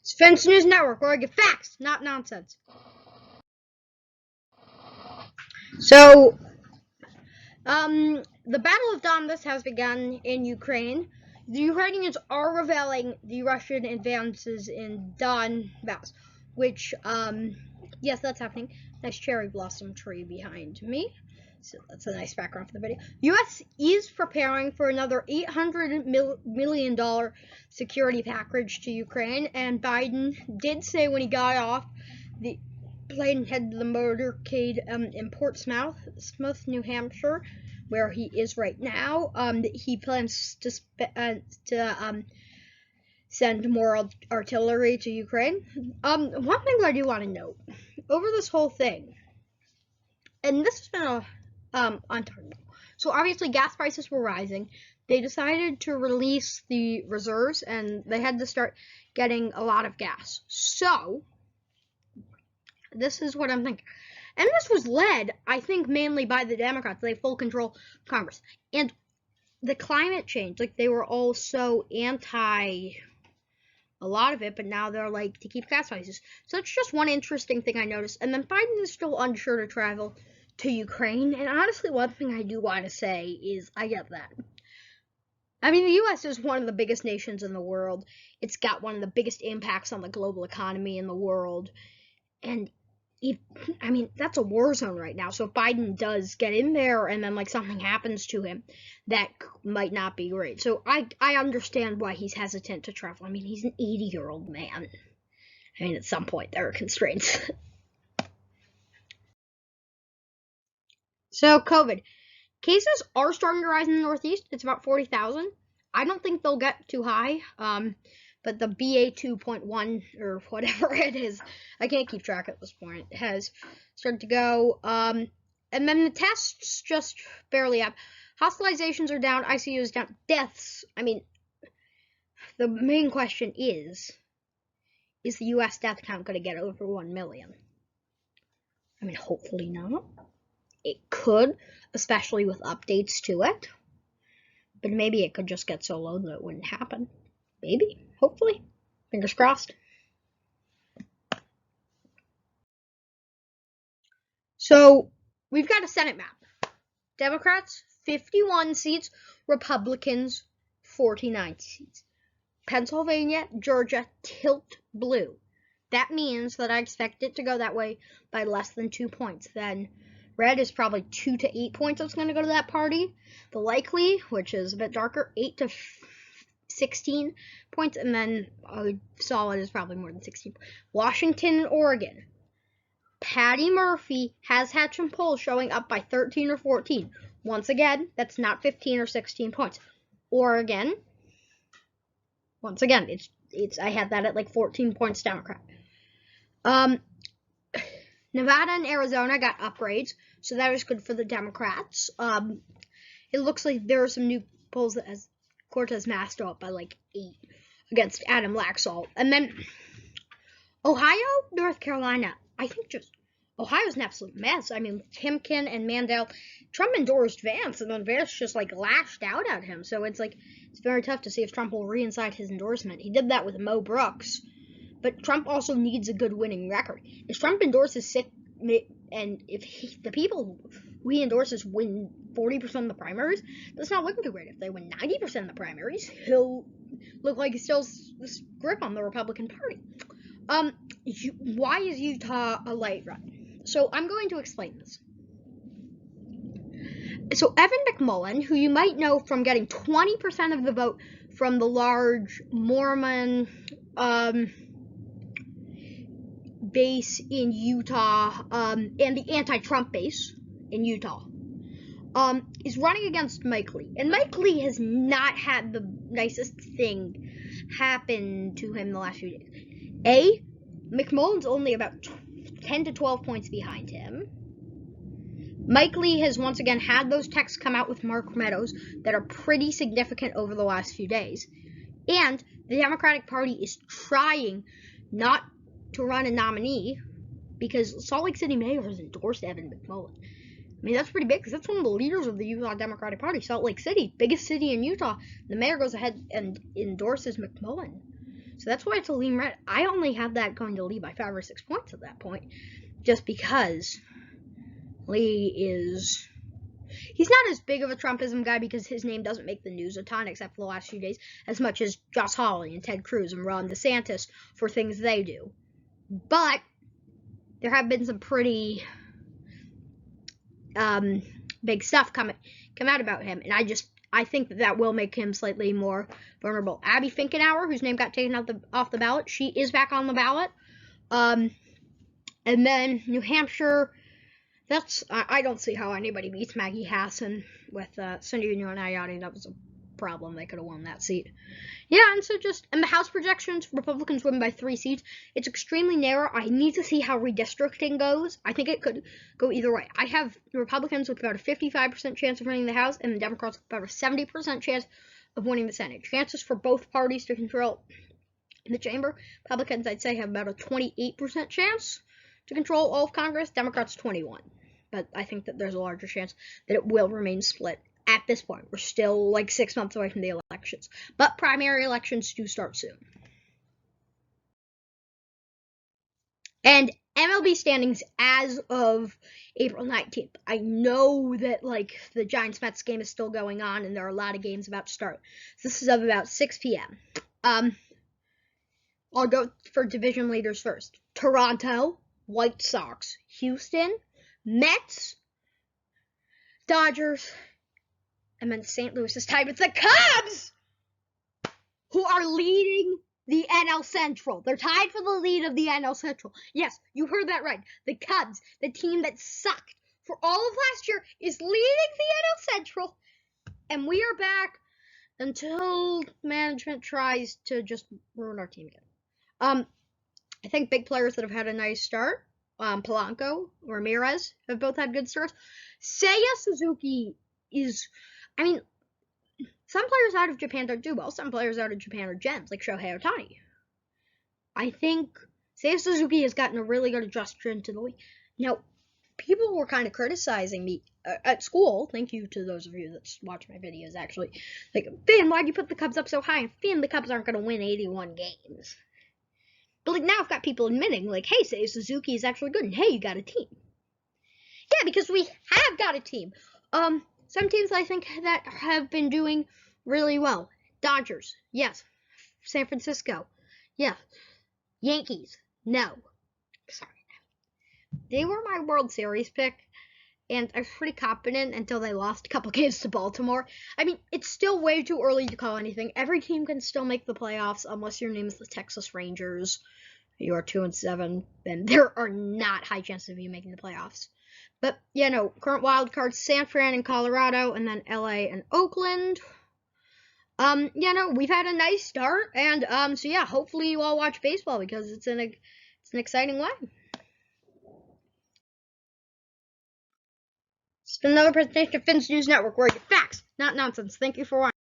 It's Fence News Network, where I get facts, not nonsense. So, the Battle of Donbass has begun in Ukraine. The Ukrainians are revealing the Russian advances in Donbass, which, yes, that's happening. Nice cherry blossom tree behind me. So that's a nice background for the video. U.S. is preparing for another $800 million security package to Ukraine, and Biden did say when he got off the plane headed to the motorcade in Portsmouth, New Hampshire, where he is right now, that he plans to send more artillery to Ukraine. One thing that I do want to note over this whole thing, and this has been on target. So obviously gas prices were rising. They decided to release the reserves, and they had to start getting a lot of gas. So this is what I'm thinking. And this was led, I think, mainly by the Democrats. They have full control of Congress. And the climate change, like, they were all so anti a lot of it, but now they're like to keep gas prices. So it's just one interesting thing I noticed. And then Biden is still unsure to travel to Ukraine. And honestly, one thing I do want to say is I get that. I mean, the U.S. is one of the biggest nations in the world. It's got one of the biggest impacts on the global economy in the world. And that's a war zone right now. So if Biden does get in there and then, like, something happens to him, that might not be great. So I understand why he's hesitant to travel. I mean, he's an 80-year-old man. I mean, at some point, there are constraints. So, COVID. Cases are starting to rise in the Northeast. It's about 40,000. I don't think they'll get too high. But the BA 2.1 or whatever it is, I can't keep track at this point, it has started to go. And then the tests just barely up. Hospitalizations are down, ICU is down, deaths. I mean, the main question is the U.S. death count going to get over 1 million? I mean, hopefully not. It could, especially with updates to it. But maybe it could just get so low that it wouldn't happen. Maybe. Hopefully. Fingers crossed. So, we've got a Senate map. Democrats, 51 seats. Republicans, 49 seats. Pennsylvania, Georgia, tilt blue. That means that I expect it to go that way by less than 2 points. Then red is probably 2 to 8 points that's going to go to that party. The likely, which is a bit darker, 8 to 16 points, and then solid is probably more than 16. Washington and Oregon. Patty Murphy has had some polls showing up by 13 or 14. Once again, that's not 15 or 16 points. Oregon, once again, it's I had that at like 14 points Democrat. Nevada and Arizona got upgrades, so that was good for the Democrats. It looks like there are some new polls that has Cortez Masto up by like 8 against Adam Laxalt. And then Ohio, North Carolina. I think just Ohio's an absolute mess. I mean, Timken and Mandel, Trump endorsed Vance, and then Vance just like lashed out at him. So it's like, it's very tough to see if Trump will reinstate his endorsement. He did that with Mo Brooks. But Trump also needs a good winning record. If Trump endorses sick, and if the people who he endorses win 40% of the primaries, that's not looking too great. If they win 90% of the primaries, he'll look like he still has this grip on the Republican Party. Why is Utah a light run? So I'm going to explain this. So Evan McMullin, who you might know from getting 20% of the vote from the large Mormon base in Utah, and the anti-Trump base in Utah, is running against Mike Lee. And Mike Lee has not had the nicest thing happen to him the last few days. McMullen's only about 10 to 12 points behind him. Mike Lee has once again had those texts come out with Mark Meadows that are pretty significant over the last few days. And the Democratic Party is trying not to run a nominee because Salt Lake City Mayor has endorsed Evan McMullin. I mean, that's pretty big because that's one of the leaders of the Utah Democratic Party, Salt Lake City, biggest city in Utah. The mayor goes ahead and endorses McMullin. So that's why it's a lean red. I only had that going to Lee by 5 or 6 points at that point, just because Lee is... He's not as big of a Trumpism guy because his name doesn't make the news a ton, except for the last few days, as much as Josh Hawley and Ted Cruz and Ron DeSantis for things they do. But there have been some pretty big stuff come out about him, and I think that will make him slightly more vulnerable. Abby Finkenauer, whose name got taken off the ballot, she is back on the ballot. And then New Hampshire, I don't see how anybody beats Maggie Hassan with Cindy Uniacke. That was a problem. They could have won that seat. Yeah, and the House projections, Republicans win by 3 seats. It's extremely narrow. I need to see how redistricting goes. I think it could go either way. I have the Republicans with about a 55% chance of winning the House, and the Democrats with about a 70% chance of winning the Senate. Chances for both parties to control the chamber. Republicans, I'd say, have about a 28% chance to control all of Congress. Democrats, 21%. But I think that there's a larger chance that it will remain split. At this point, we're still like 6 months away from the elections. But primary elections do start soon. And MLB standings as of April 19th. I know that like the Giants-Mets game is still going on and there are a lot of games about to start. So this is of about 6 p.m. I'll go for division leaders first. Toronto, White Sox, Houston, Mets, Dodgers, and then St. Louis is tied with the Cubs, who are leading the NL Central. They're tied for the lead of the NL Central. Yes, you heard that right. The Cubs, the team that sucked for all of last year, is leading the NL Central. And we are back until management tries to just ruin our team again. I think big players that have had a nice start, Polanco, Ramirez, have both had good starts. Seiya Suzuki is... some players out of Japan don't do well. Some players out of Japan are gems, like Shohei Ohtani. I think Seiya Suzuki has gotten a really good adjustment to the league. Now, people were kind of criticizing me at school. Thank you to those of you that watch my videos, actually. Like, Finn, why'd you put the Cubs up so high? Finn, the Cubs aren't going to win 81 games. But, like, now I've got people admitting, like, hey, Seiya Suzuki is actually good, and hey, you got a team. Yeah, because we have got a team. Some teams I think that have been doing really well. Dodgers, yes. San Francisco, yes. Yankees, no. Sorry. They were my World Series pick, and I was pretty confident until they lost a couple games to Baltimore. It's still way too early to call anything. Every team can still make the playoffs unless your name is the Texas Rangers. You are 2-7, then there are not high chances of you making the playoffs. But, current wild cards, San Fran and Colorado, and then LA and Oakland. We've had a nice start, and, hopefully you all watch baseball, because it's an exciting way. It's been another presentation of Finn's News Network, where you get facts, not nonsense. Thank you for watching.